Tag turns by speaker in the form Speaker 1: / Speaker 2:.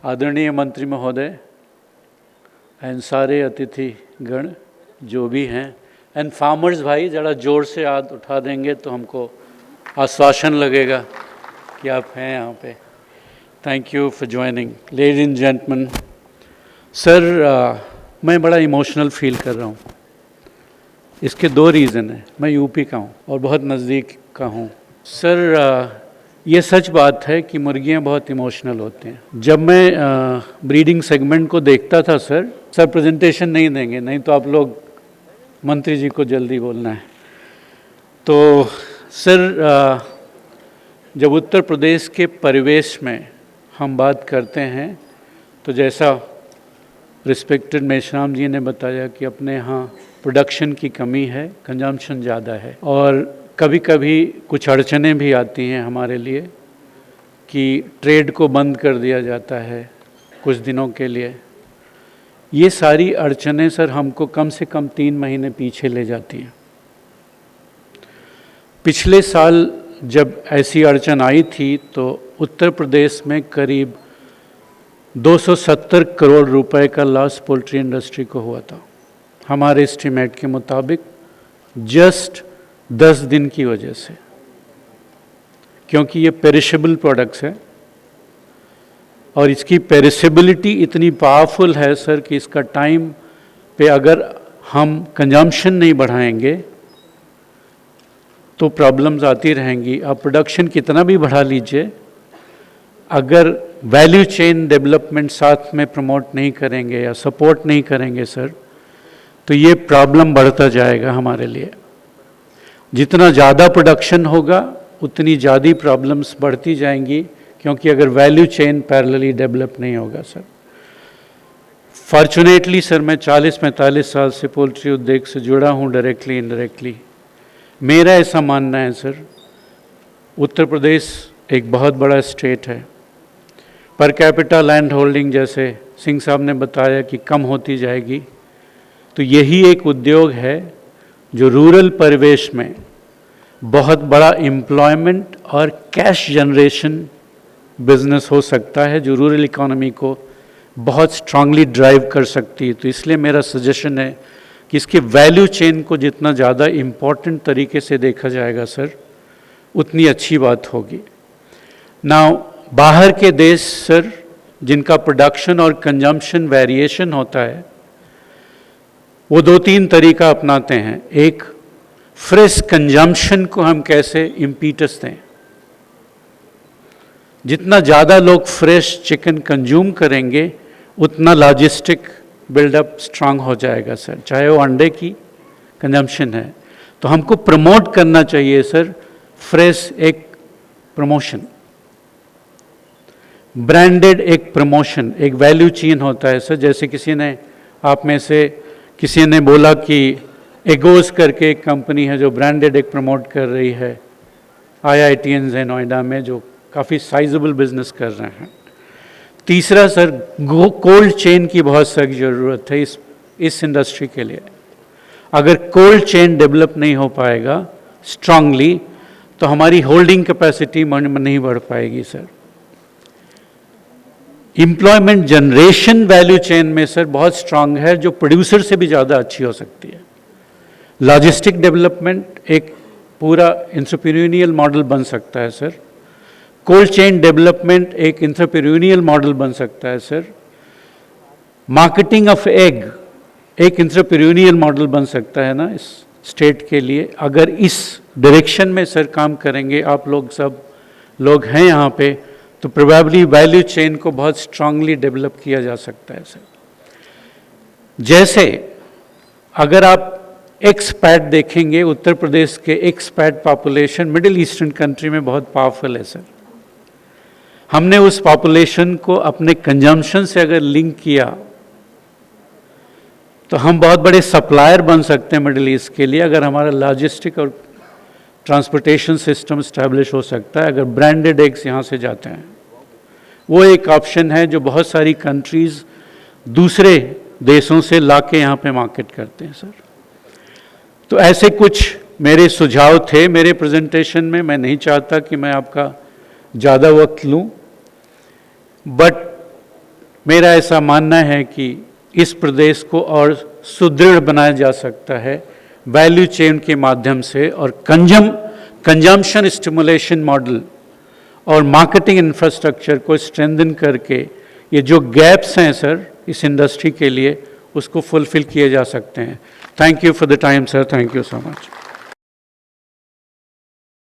Speaker 1: आदरणीय मंत्री महोदय एंड सारे अतिथि गण जो भी हैं एंड फार्मर्स भाई, ज़रा जोर से हाथ उठा देंगे तो हमको आश्वासन लगेगा कि आप हैं यहाँ पे। Thank you for joining. Ladies and gentleman, sir मैं बड़ा इमोशनल फील कर रहा हूँ। इसके दो रीज़न हैं। मैं यूपी का हूँ और बहुत नज़दीक का हूँ। सर ये सच बात है कि मुर्गियाँ बहुत इमोशनल होती हैं। जब मैं ब्रीडिंग सेगमेंट को देखता था सर प्रेजेंटेशन नहीं देंगे, नहीं तो आप लोग मंत्री जी को जल्दी बोलना है। तो सर जब उत्तर प्रदेश के परिवेश में हम बात करते हैं तो जैसा रिस्पेक्टेड मेश्राम जी ने बताया कि अपने यहाँ प्रोडक्शन की कमी है, कंजम्पशन ज़्यादा है और कभी कभी कुछ अड़चनें भी आती हैं हमारे लिए कि ट्रेड को बंद कर दिया जाता है कुछ दिनों के लिए। ये सारी अड़चनें सर हमको कम से कम 3 महीने पीछे ले जाती हैं। पिछले साल जब ऐसी अड़चन आई थी तो उत्तर प्रदेश में करीब 270 करोड़ रुपए का लॉस पोल्ट्री इंडस्ट्री को हुआ था हमारे एस्टीमेट के मुताबिक, जस्ट 10 दिन की वजह से, क्योंकि ये पेरिशेबल प्रोडक्ट्स है और इसकी पेरिशेबिलिटी इतनी पावरफुल है सर कि इसका टाइम पे अगर हम कंजम्पशन नहीं बढ़ाएंगे तो प्रॉब्लम्स आती रहेंगी। आप प्रोडक्शन कितना भी बढ़ा लीजिए, अगर वैल्यू चेन डेवलपमेंट साथ में प्रमोट नहीं करेंगे या सपोर्ट नहीं करेंगे सर, तो ये प्रॉब्लम बढ़ता जाएगा हमारे लिए। जितना ज़्यादा प्रोडक्शन होगा उतनी ज़्यादा प्रॉब्लम्स बढ़ती जाएंगी, क्योंकि अगर वैल्यू चेन पैरेलली डेवलप नहीं होगा सर। फॉर्चुनेटली सर मैं 40-45 साल से पोल्ट्री उद्योग से जुड़ा हूँ, डायरेक्टली इनडायरेक्टली। मेरा ऐसा मानना है सर, उत्तर प्रदेश एक बहुत बड़ा स्टेट है। पर कैपिटा लैंड होल्डिंग जैसे सिंह साहब ने बताया कि कम होती जाएगी, तो यही एक उद्योग है जो रूरल परिवेश में बहुत बड़ा एम्प्लॉयमेंट और कैश जनरेशन बिजनेस हो सकता है, जो रूरल इकोनॉमी को बहुत स्ट्रांगली ड्राइव कर सकती है। तो इसलिए मेरा सजेशन है कि इसके वैल्यू चेन को जितना ज़्यादा इम्पोर्टेंट तरीके से देखा जाएगा सर, उतनी अच्छी बात होगी। नाउ बाहर के देश सर जिनका प्रोडक्शन और कंजम्पशन वेरिएशन होता है, वो 2-3 तरीका अपनाते हैं। एक, फ्रेश कंजम्पशन को हम कैसे इम्पीटस दें। जितना ज़्यादा लोग फ्रेश चिकन कंज्यूम करेंगे उतना लॉजिस्टिक बिल्डअप स्ट्रांग हो जाएगा सर, चाहे वो अंडे की कंजम्पशन है। तो हमको प्रमोट करना चाहिए सर फ्रेश, एक प्रमोशन, ब्रांडेड एक प्रमोशन, एक वैल्यू चेन होता है सर। जैसे किसी ने, आप में से किसी ने बोला कि एगोज करके एक कंपनी है जो ब्रांडेड एक प्रमोट कर रही है, IITians है नोएडा में, जो काफ़ी साइजेबल बिजनेस कर रहे हैं। तीसरा सर, कोल्ड चेन की बहुत सख्त ज़रूरत है इस इंडस्ट्री के लिए। अगर कोल्ड चेन डेवलप नहीं हो पाएगा स्ट्रांगली तो हमारी होल्डिंग कैपेसिटी नहीं बढ़ पाएगी sir. Employment generation value chain में सर बहुत स्ट्रांग है, जो प्रोड्यूसर से भी ज़्यादा अच्छी हो सकती है। लॉजिस्टिक डेवलपमेंट एक पूरा एंटरप्रेन्योरियल मॉडल बन सकता है सर। कोल्ड चेन डेवलपमेंट एक एंटरप्रेन्योरियल मॉडल बन सकता है सर। मार्केटिंग ऑफ एग एक एंटरप्रेन्योरियल मॉडल बन सकता है ना इस स्टेट के लिए। अगर इस डायरेक्शन में सर काम करेंगे, आप लोग सब लोग हैं यहाँ पे, तो प्रोबेबली वैल्यू चेन को बहुत स्ट्रांगली डेवलप किया जा सकता है सर। जैसे अगर आप एक्सपैट देखेंगे, उत्तर प्रदेश के expat population middle eastern country में बहुत पावरफुल है सर। हमने उस पॉपुलेशन को अपने कंजम्पशन से अगर लिंक किया तो हम बहुत बड़े सप्लायर बन सकते हैं मिडिल ईस्ट के लिए, अगर हमारा लॉजिस्टिक और ट्रांसपोर्टेशन सिस्टम इस्टेब्लिश हो सकता है, अगर ब्रांडेड एग्स यहाँ से जाते हैं। वो एक ऑप्शन है जो बहुत सारी कंट्रीज़ दूसरे देशों से लाके यहाँ पे मार्केट करते हैं सर। तो ऐसे कुछ मेरे सुझाव थे मेरे प्रेजेंटेशन में। मैं नहीं चाहता कि मैं आपका ज़्यादा वक्त लूं, बट मेरा ऐसा मानना है कि इस प्रदेश को और सुदृढ़ बनाया जा सकता है वैल्यू चेन के माध्यम से, और कंजम्पशन स्टिमुलेशन मॉडल और मार्केटिंग इंफ्रास्ट्रक्चर को स्ट्रेंथन करके ये जो गैप्स हैं सर इस इंडस्ट्री के लिए, उसको फुलफिल किए जा सकते हैं। Thank you for the time sir, thank you so much.